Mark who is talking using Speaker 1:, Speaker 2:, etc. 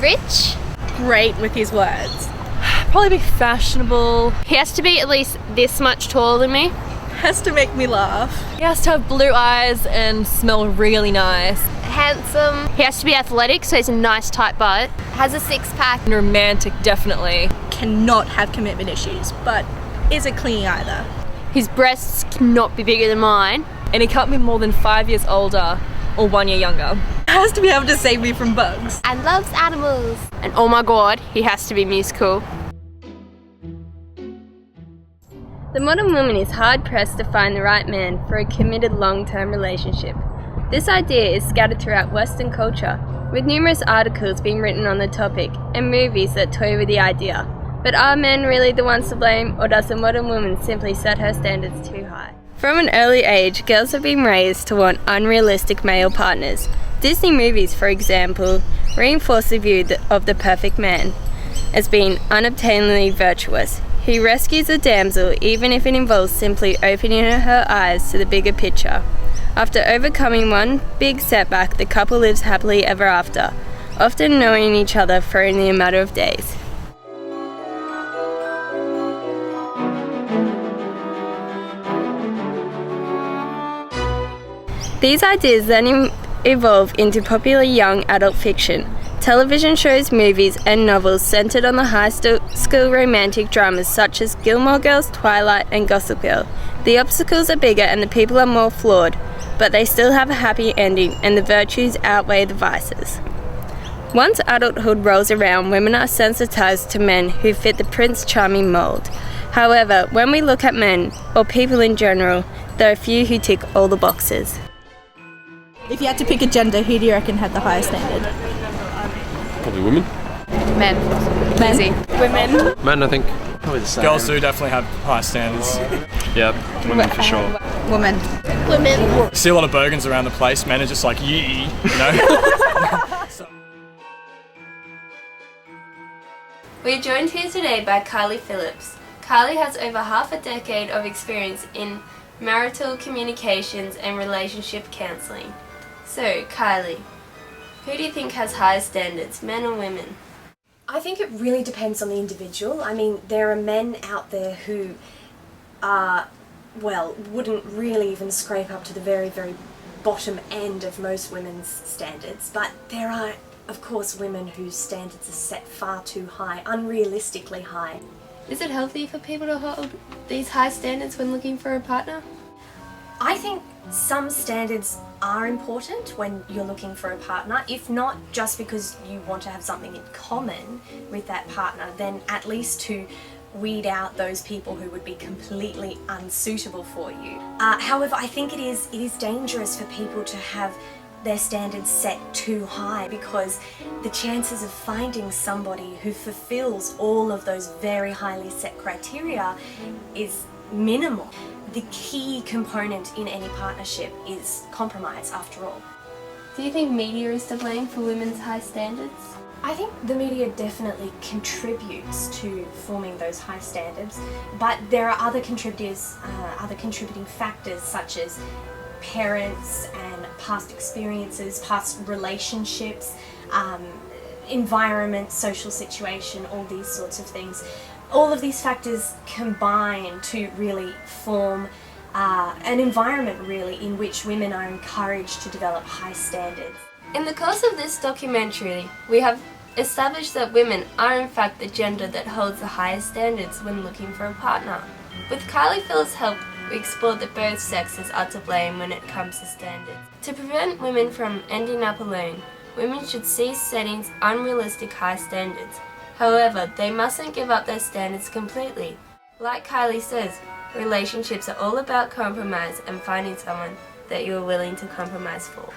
Speaker 1: Rich.
Speaker 2: Great with his words.
Speaker 3: Probably be fashionable.
Speaker 1: He has to be at least this much taller than me.
Speaker 2: Has to make me laugh.
Speaker 3: He has to have blue eyes and smell really nice.
Speaker 1: Handsome. He has to be athletic, so he's a nice tight butt. Has a six-pack.
Speaker 3: And romantic, definitely.
Speaker 2: Cannot have commitment issues, but isn't clingy either.
Speaker 1: His breasts cannot be bigger than mine.
Speaker 3: And he can't be more than 5 years older or 1 year younger.
Speaker 2: Has to be able to save me from bugs.
Speaker 1: And loves animals. And oh my god, he has to be musical. The modern woman is hard-pressed to find the right man for a committed long-term relationship. This idea is scattered throughout Western culture, with numerous articles being written on the topic and movies that toy with the idea. But are men really the ones to blame, or does the modern woman simply set her standards too high? From an early age, girls have been raised to want unrealistic male partners. Disney movies, for example, reinforce the view of the perfect man as being unobtainably virtuous. He rescues the damsel even if it involves simply opening her eyes to the bigger picture. After overcoming one big setback, the couple lives happily ever after, often knowing each other for only a matter of days. These ideas then evolve into popular young adult fiction. Television shows, movies, and novels centered on the high-school romantic dramas such as Gilmore Girls, Twilight, and Gossip Girl. The obstacles are bigger and the people are more flawed, but they still have a happy ending and the virtues outweigh the vices. Once adulthood rolls around, women are sensitized to men who fit the Prince Charming mold. However, when we look at men, or people in general, there are few who tick all the boxes.
Speaker 2: If you had to pick a gender, who do you reckon had the highest standard?
Speaker 4: Probably women.
Speaker 1: Men.
Speaker 2: Men?
Speaker 1: Easy.
Speaker 2: Women?
Speaker 4: Men, I think. Probably the same.
Speaker 5: Girls do definitely have high standards.
Speaker 4: Yeah, women for sure.
Speaker 2: Women.
Speaker 1: Women.
Speaker 5: See a lot of bogans around the place. Men are just like, yee, you know?
Speaker 1: We are joined here today by Kylie Phillips. Kylie has over half a decade of experience in marital communications and relationship counselling. So, Kylie, who do you think has higher standards, men or women?
Speaker 6: I think it really depends on the individual. I mean, there are men out there who are, well, wouldn't really even scrape up to the very, very bottom end of most women's standards, but there are, of course, women whose standards are set far too high, unrealistically high.
Speaker 1: Is it healthy for people to hold these high standards when looking for a partner?
Speaker 6: I think some standards are important when you're looking for a partner, if not just because you want to have something in common with that partner, then at least to weed out those people who would be completely unsuitable for you. However, I think it is dangerous for people to have their standards set too high, because the chances of finding somebody who fulfills all of those very highly set criteria is minimal. The key component in any partnership is compromise, after all.
Speaker 1: Do you think media is to blame for women's high standards?
Speaker 6: I think the media definitely contributes to forming those high standards, but there are other contributing factors such as parents and past experiences, past relationships, environment, social situation, all these sorts of things. All of these factors combine to really form an environment really in which women are encouraged to develop high standards.
Speaker 1: In the course of this documentary, we have established that women are in fact the gender that holds the highest standards when looking for a partner. With Kylie Phillips' help, we explored that both sexes are to blame when it comes to standards. To prevent women from ending up alone, women should cease setting unrealistic high standards. However, they mustn't give up their standards completely. Like Kylie says, relationships are all about compromise and finding someone that you are willing to compromise for.